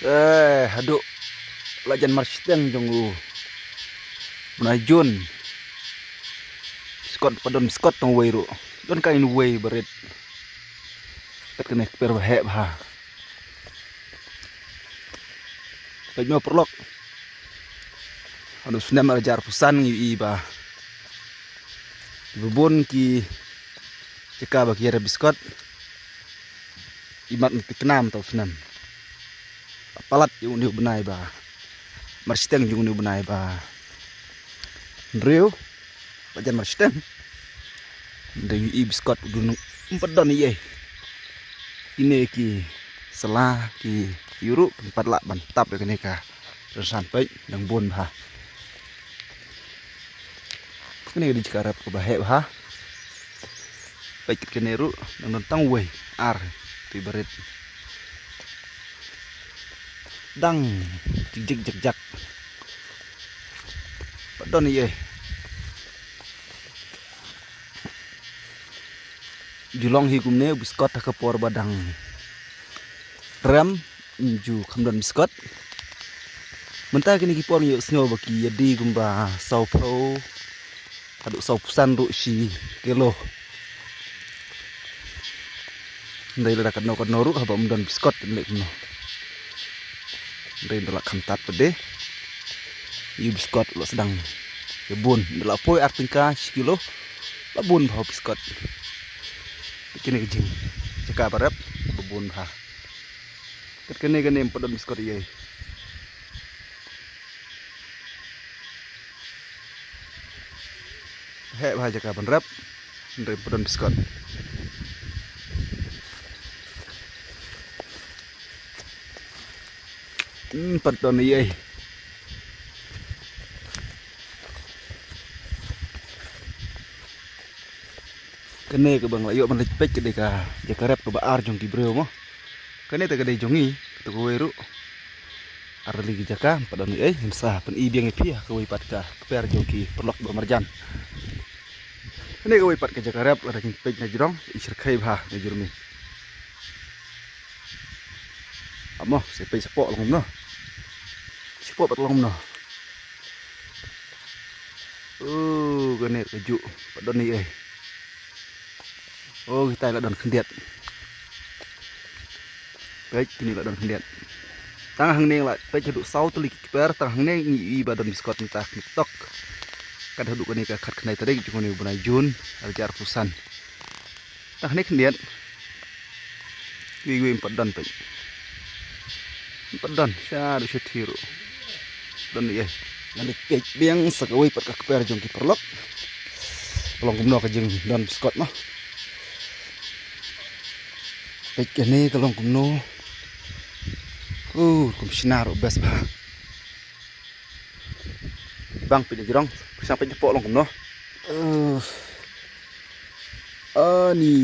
Haduk lajan marsteng jonggu Najun Scott padon Scott tong weiru don kain wei berit ket kene per he ha pajmo perlok anu sunem ajar pusan ngi ba bubun ki ceka bagi ada biskot imat piknam tau sunem palat yung ni benai ba marsteng yung ni benai ba Rio bajan marsteng dari biskot dunu empedon iye ini ki selah ki yuru tempat lak bantap ya kene ka terus sampai nang bon ha kene di cikarap ke bahe ha baik kene ru nang tang we ar ti berit dang jig jak padon iye julong hi gumne biskot ta kapor badang ram inju kamdon biskot mentah kini kipor yuk snow baki yadi gumba sau pro aduk sau pusan ru si kilo ndai la kan no ru haba mdon biskot lek no ndai la kamtat pede yu biskot lo sedang kebun ndala poi artingka sekilo labun bau biskot kini kejing cekap barep bebun ha ket kene padon biskot iye he bah cekap barep ndai padon biskot padon iye kene ke bang layo man lepek ke deka jakarep ke baar jong ki breu mo kene te gede jongi to ko weru ar ligi jaka padon insah pen i biang ipia ke wipat ka per jong ki perlok ba marjan kene ke wipat ke jakarep ada king pek na jirong isir kai ba na jurmi amo sepe sepo long no sepo pat long no kene keju padon ni oh kita là đòn khẩn điện đấy ini là đòn khẩn điện tăng hàng neng lại tới cho độ 6 tulik per tăng hàng neng nghi ba đòn biskot minta tiktok kan hadu kan ka khat khnai tare chu ni bunai jun aljar pusan tăng nek khẩn điện wi empat đòn pe empat đòn sa do sethiru đòn ye ngan pek biang sakawi pat ka per jong ki perlok long gumno ka jeng đòn biskot mah pek kene kalong kumno kum sinar bes ba bang pe jirong sampai jepok long kumno ani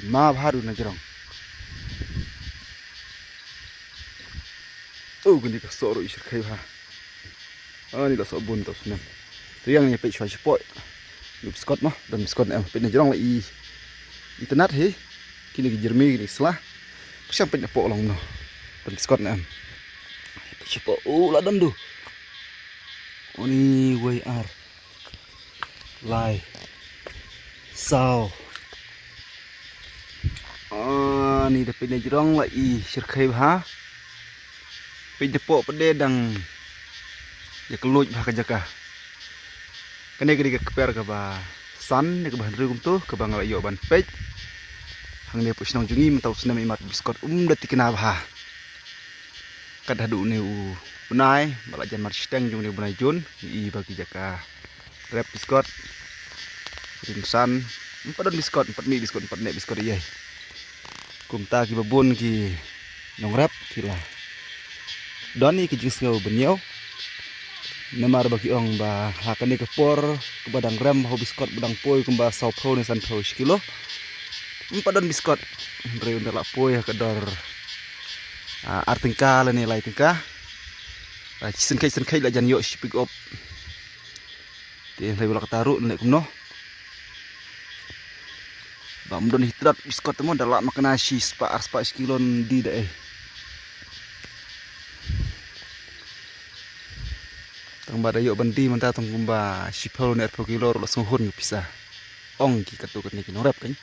ma baru na jirong gini ka soro isir kai ba ani la so bun to sunem tu yang ni pe chwa jepok biskot mah dan biskot em pe jirong la i internet he kini jermi kini selah sampai nepok long no dan biskot nam siapa la dandu oni way ar lai sao ni dapat jerong la i sirkai ha pe nepok pede dang ya keluj bah kajaka kene gede keper ka ba san ne ka ban rum tu ka bang la yo ban pej hang ne pusnong jungi mentau senam imat biskot dati kena bah kad hadu ne bunai balajan marsteng jung ne bunai jun i bagi jaka rep biskot ringsan padon biskot 4 mi biskot 4 nek biskot ye kumta ki babun ki nong rep kila doni ki jing ngau benyau nemar bagi ong ba hakane ke por ke badang rem ho biskot badang poi kumba sau pro ne san pro kilo padon biskot bre undala poi kedor artingka la ni lai tingka sen kai la jan yo pick up ti lai bola taru nek kumno bam don hitrat biskot mo dala makna si spa kilon di dae tang bada yuk bandi manta tang kumba sipol net pro kilo lo sunghun pisah ong ki katu kat ni kinong rap kan